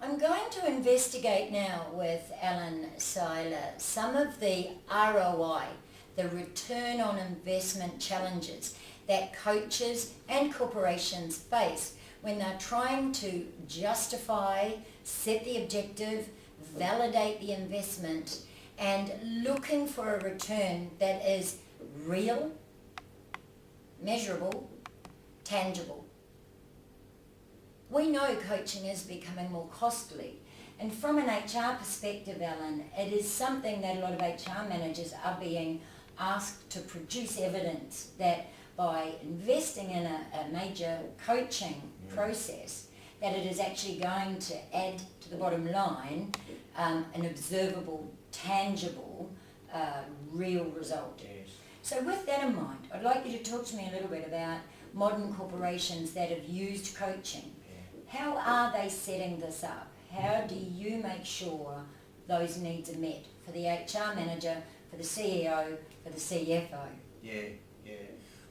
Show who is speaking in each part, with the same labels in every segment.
Speaker 1: I'm going to investigate now with Alan Seiler some of the ROI, the return on investment challenges that coaches and corporations face when they're trying to justify, set the objective, validate the investment, and looking for a return that is real, measurable, tangible. We know coaching is becoming more costly, and from an HR perspective, Alan, it is something that a lot of HR managers are being asked to produce evidence that by investing in a major coaching process, that it is actually going to add to the bottom line an observable, tangible, real result.
Speaker 2: Yes.
Speaker 1: So with that in mind, I'd like you to talk to me a little bit about modern corporations that have used coaching. How are they setting this up? How do you make sure those needs are met for the HR manager, for the CEO, for the CFO?
Speaker 2: Yeah.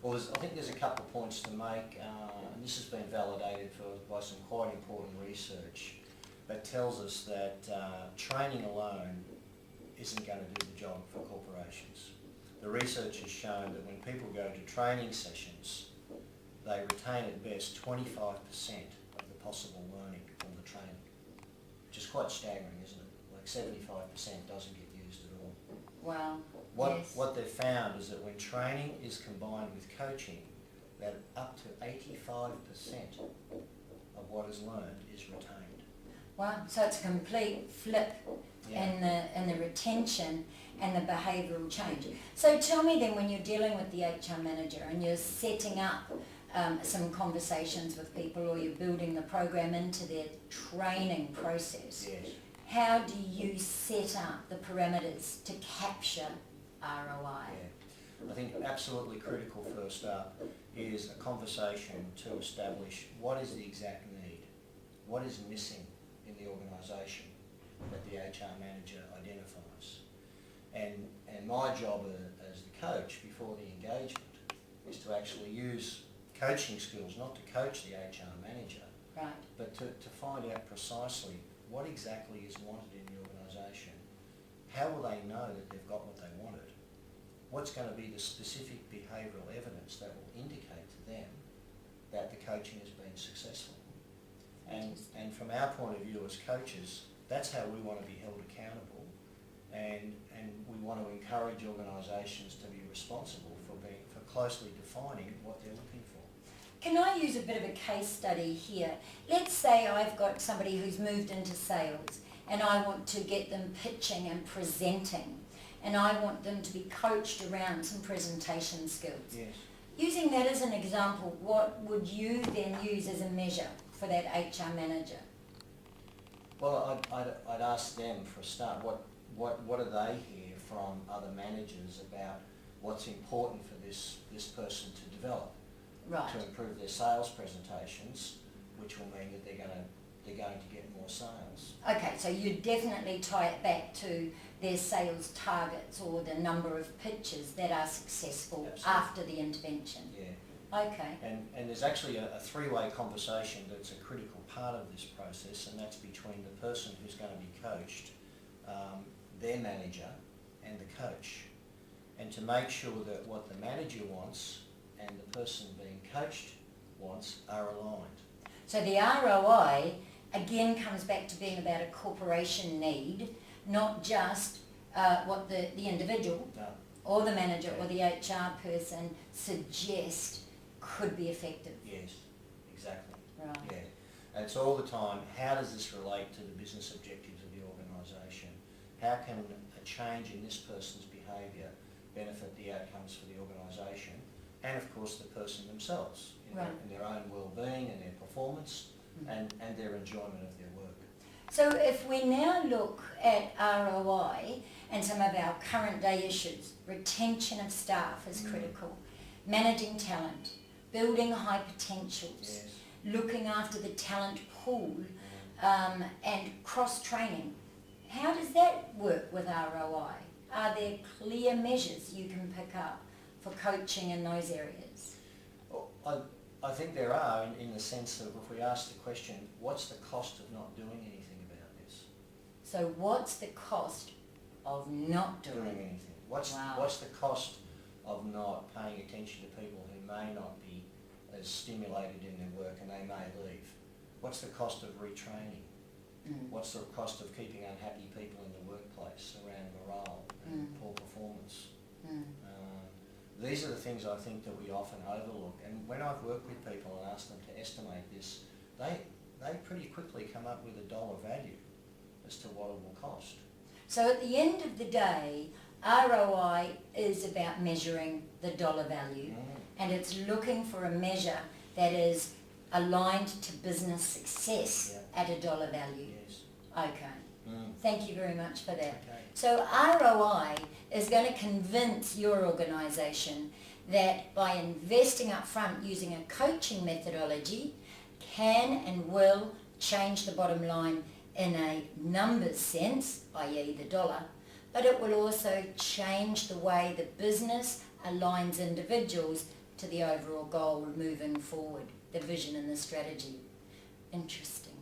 Speaker 2: Well, I think there's a couple of points to make, and this has been validated by some quite important research that tells us that training alone isn't going to do the job for corporations. The research has shown that when people go to training sessions, they retain at best 25% of the possible learning from the training, which is quite staggering, isn't it? Like 75% doesn't get used at all.
Speaker 1: Wow.
Speaker 2: What they've found is that when training is combined with coaching, that up to 85% of what is learned is retained.
Speaker 1: Wow, so it's a complete flip in the retention and the behavioural change. So tell me then, when you're dealing with the HR manager and you're setting up some conversations with people, or you're building the program into their training process,
Speaker 2: Yes.
Speaker 1: how do you set up the parameters to capture ROI?
Speaker 2: Yeah. I think absolutely critical first up is a conversation to establish what is the exact need, what is missing in the organisation that the HR manager identifies. And my job as the coach before the engagement is to actually use coaching skills, not to coach the HR manager,
Speaker 1: Right.
Speaker 2: but to find out precisely what exactly is wanted in the organisation. How will they know that they've got what they wanted? What's going to be the specific behavioural evidence that will indicate to them that the coaching has been successful? And from our point of view as coaches, that's how we want to be held accountable, and we want to encourage organisations to be responsible for closely defining what they're looking for.
Speaker 1: Can I use a bit of a case study here? Let's say I've got somebody who's moved into sales and I want to get them pitching and presenting, and I want them to be coached around some presentation skills.
Speaker 2: Yes.
Speaker 1: Using that as an example, what would you then use as a measure for that HR manager?
Speaker 2: Well, I'd ask them for a start, what do they hear from other managers about what's important for this person to develop?
Speaker 1: Right.
Speaker 2: To improve their sales presentations, which will mean that they're going to get more sales.
Speaker 1: Okay, so you definitely tie it back to their sales targets or the number of pitches that are successful.
Speaker 2: Absolutely.
Speaker 1: After the intervention.
Speaker 2: Yeah.
Speaker 1: Okay.
Speaker 2: And there's actually a three-way conversation that's a critical part of this process, and that's between the person who's going to be coached, their manager, and the coach. And to make sure that what the manager wants and the person being coached wants are aligned.
Speaker 1: So the ROI again comes back to being about a corporation need, not just what the individual or the manager or the HR person suggest could be effective.
Speaker 2: Yes, exactly.
Speaker 1: Right.
Speaker 2: Yeah. And it's all the time, how does this relate to the business objectives of the organisation? How can a change in this person's behaviour benefit the outcomes for the organisation, and of course the person themselves in their own well-being and their performance and their enjoyment of their work.
Speaker 1: So if we now look at ROI and some of our current day issues, retention of staff is critical, managing talent, building high potentials, looking after the talent pool, and cross-training. How does that work with ROI? Are there clear measures you can pick up for coaching in those areas?
Speaker 2: Well, I think there are, in the sense of if we ask the question, what's the cost of not doing anything
Speaker 1: So what's the cost of not
Speaker 2: doing
Speaker 1: doing it?
Speaker 2: anything. What's
Speaker 1: Wow.
Speaker 2: the cost of not paying attention to people who may not be as stimulated in their work and they may leave? What's the cost of retraining? What's the cost of keeping unhappy people in the workplace around morale and poor performance? These are the things I think that we often overlook, and when I've worked with people and asked them to estimate this, they pretty quickly come up with a dollar value as to what it will cost.
Speaker 1: So at the end of the day, ROI is about measuring the dollar value, and it's looking for a measure that is aligned to business success at a dollar value.
Speaker 2: Yes.
Speaker 1: Okay. Thank you very much for that.
Speaker 2: Okay.
Speaker 1: So ROI is going to convince your organisation that by investing up front using a coaching methodology can and will change the bottom line in a numbers sense, i.e. the dollar, but it will also change the way the business aligns individuals to the overall goal moving forward, the vision and the strategy. Interesting.